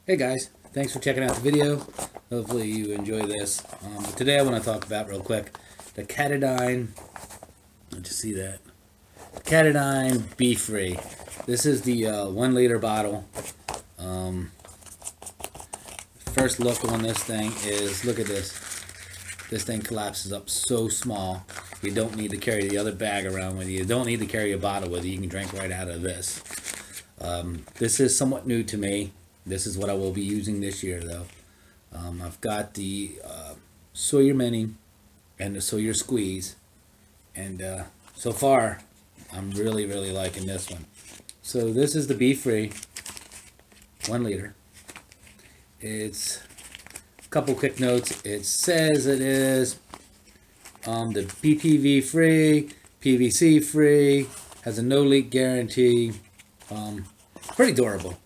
Hey guys, thanks for checking out the video. Hopefully you enjoy this. Today I want to talk about real quick the Katadyn. Let's just see that. Katadyn Befree. This is the 1 liter bottle. First look on this thing is, look at this. This thing collapses up so small. You don't need to carry the other bag around with you. You don't need to carry a bottle with you. You can drink right out of this. This is somewhat new to me. This is what I will be using this year, though. I've got the Sawyer Mini and the Sawyer Squeeze, and so far, I'm really liking this one. So this is the Befree 1 liter. It's a couple quick notes. It says it is the BPV free, PVC free, has a no leak guarantee. Pretty durable.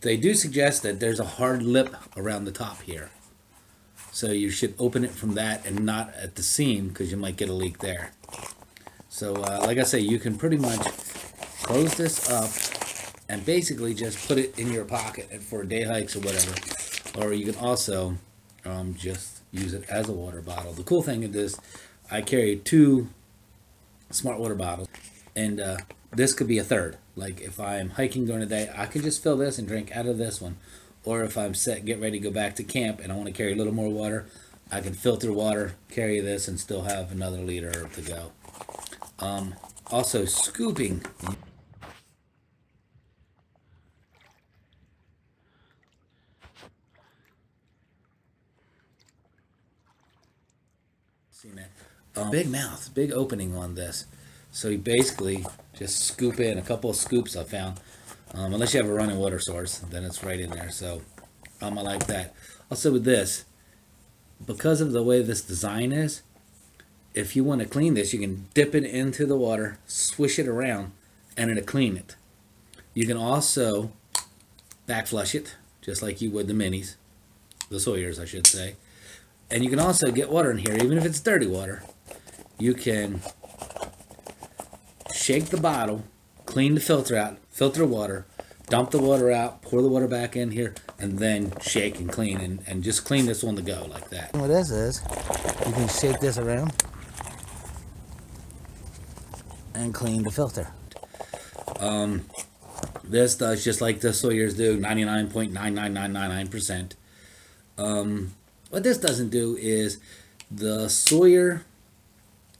They do suggest that there's a hard lip around the top here, so you should open it from that and not at the seam, because you might get a leak there. So like I say, you can pretty much close this up and basically just put it in your pocket for day hikes or whatever, or you can also just use it as a water bottle. The cool thing is I carry 2 smart water bottles, and this could be a third. Like if I'm hiking during the day, I could just fill this and drink out of this one. Or if I'm get ready to go back to camp and I want to carry a little more water, I can filter water, carry this, and still have another liter to go. Also scooping. Seen that? Big mouth, big opening on this. So you basically just scoop in a couple of scoops I found. Unless you have a running water source, then it's right in there. So I like that. Also with this, because of the way this design is, if you want to clean this, you can dip it into the water, swish it around, and it'll clean it. You can also back flush it, just like you would the minis, the Sawyers I should say. And you can also get water in here, even if it's dirty water. You can shake the bottle, clean the filter out, filter water, dump the water out, pour the water back in here, and then shake and clean, and just clean this on the go like that. What this is, you can shake this around and clean the filter. This does just like the Sawyers do, 99.99999%. What this doesn't do is the Sawyer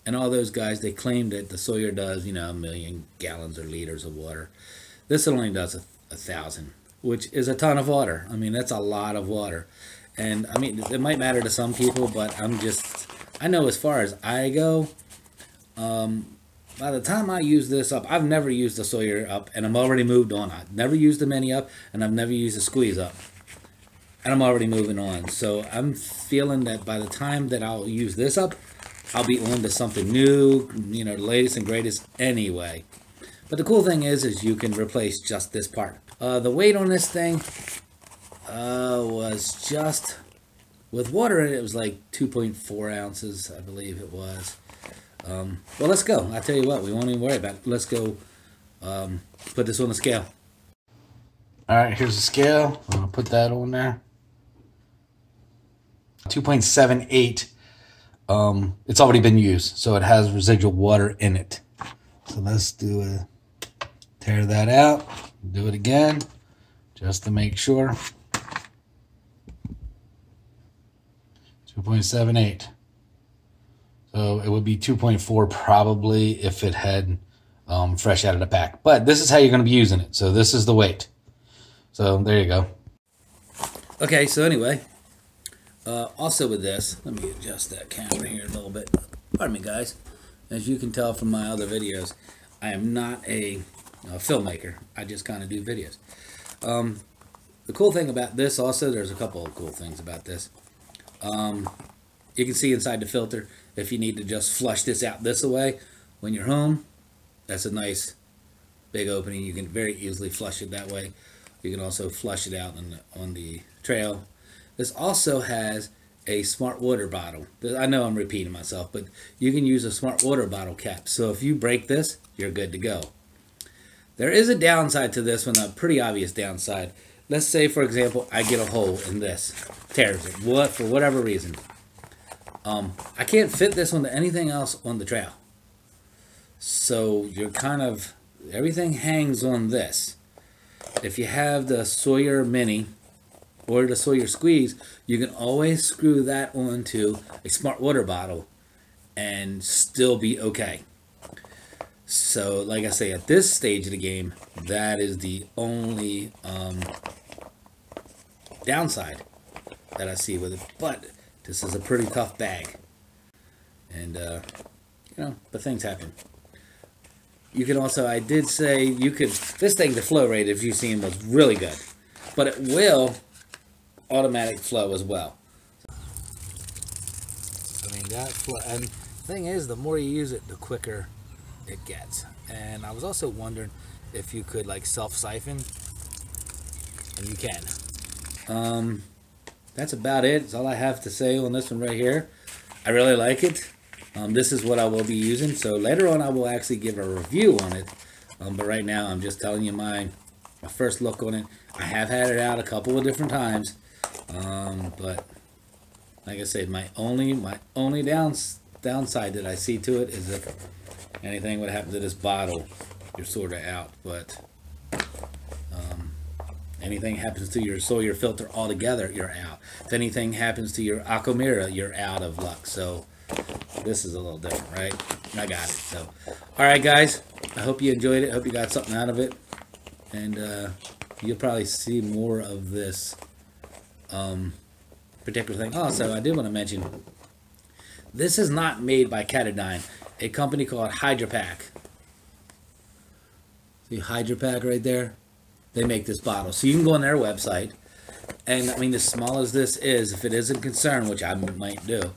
and all those guys, they claim that the Sawyer does, you know, 1 million gallons or liters of water. This only does 1,000, which is a ton of water. I mean, that's a lot of water. And I mean, it might matter to some people, but I know as far as I go, by the time I use this up, I've never used the Sawyer up, and I'm already moved on. I've never used the Mini up, and I've never used the Squeeze up, and I'm already moving on. So I'm feeling that by the time that I'll use this up, I'll be on to something new, you know, the latest and greatest anyway. But the cool thing is you can replace just this part. The weight on this thing was just, with water in it, it was like 2.4 ounces, I believe it was. Well, let's go. I tell you what, we won't even worry about it. Let's go put this on the scale. All right, here's the scale. I'm gonna put that on there. 2.78. It's already been used, so it has residual water in it. So let's tear that out, do it again, just to make sure. 2.78. So it would be 2.4 probably if it had fresh out of the pack. But this is how you're going to be using it. So this is the weight. So there you go. Okay, so anyway. Also with this, let me adjust that camera here a little bit. Pardon me, guys. As you can tell from my other videos, I am not a filmmaker. I just kind of do videos. The cool thing about this also, there's a couple of cool things about this. You can see inside the filter if you need to just flush this out this way when you're home. That's a nice big opening. You can very easily flush it that way. You can also flush it out on the trail. This also has a smart water bottle. I know I'm repeating myself, but you can use a smart water bottle cap. So if you break this, you're good to go. There is a downside to this one, a pretty obvious downside. let's say for example I get a hole in this, tears it, for whatever reason. I can't fit this onto anything else on the trail. So you're kind of, everything hangs on this. If you have the Sawyer Mini or the Sawyer Squeeze, you can always screw that onto a smart water bottle and still be okay. So like I say, at this stage of the game, that is the only downside that I see with it. But this is a pretty tough bag, and you know, but things happen. You can also, I did say you could, this thing, the flow rate, if you've seen, was really good, but it will automatic flow as well. I mean, that flow, and the thing is, the more you use it, the quicker it gets. And I was also wondering if you could like self-siphon, and you can. That's about it. That's all I have to say on this one right here. I really like it. This is what I will be using. So later on I will actually give a review on it. But right now I'm just telling you my first look on it. I have had it out a couple of different times. But like I said, my only downside that I see to it is if anything would happen to this bottle, you're sort of out. But anything happens to your Sawyer filter altogether, you're out. If anything happens to your Aquamira, you're out of luck. So this is a little different, right? I got it. So, all right, guys. I hope you enjoyed it. Hope you got something out of it. And you'll probably see more of this particular thing. Also, I did want to mention, this is not made by Katadyn. A company called Hydropack. See Hydropack right there? They make this bottle. So you can go on their website, and I mean, as small as this is, if it is a concern, which I might do,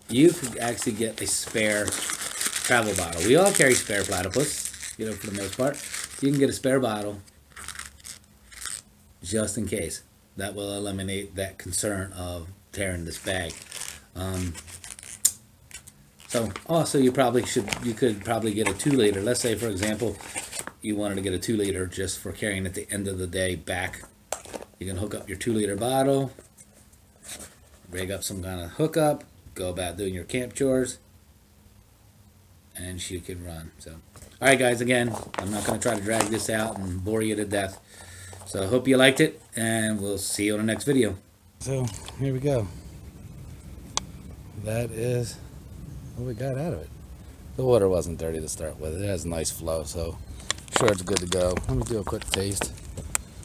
you could actually get a spare travel bottle. We all carry spare platypus, you know, for the most part. You can get a spare bottle just in case. That will eliminate that concern of tearing this bag. So also you could probably get a 2-liter. Let's say, for example, you wanted to get a 2-liter just for carrying at the end of the day back. You can hook up your 2-liter bottle, rig up some kind of hookup, go about doing your camp chores, and she can run. So, all right, guys, again, I'm not going to try to drag this out and bore you to death. So I hope you liked it, and we'll see you on the next video. So here we go. That is what we got out of it. The water wasn't dirty to start with. It has a nice flow, so sure it's good to go. Let me do a quick taste.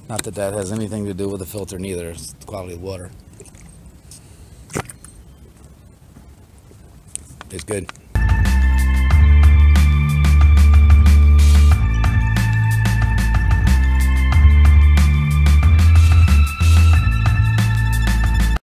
Not that that has anything to do with the filter neither. It's the quality of water. It's good.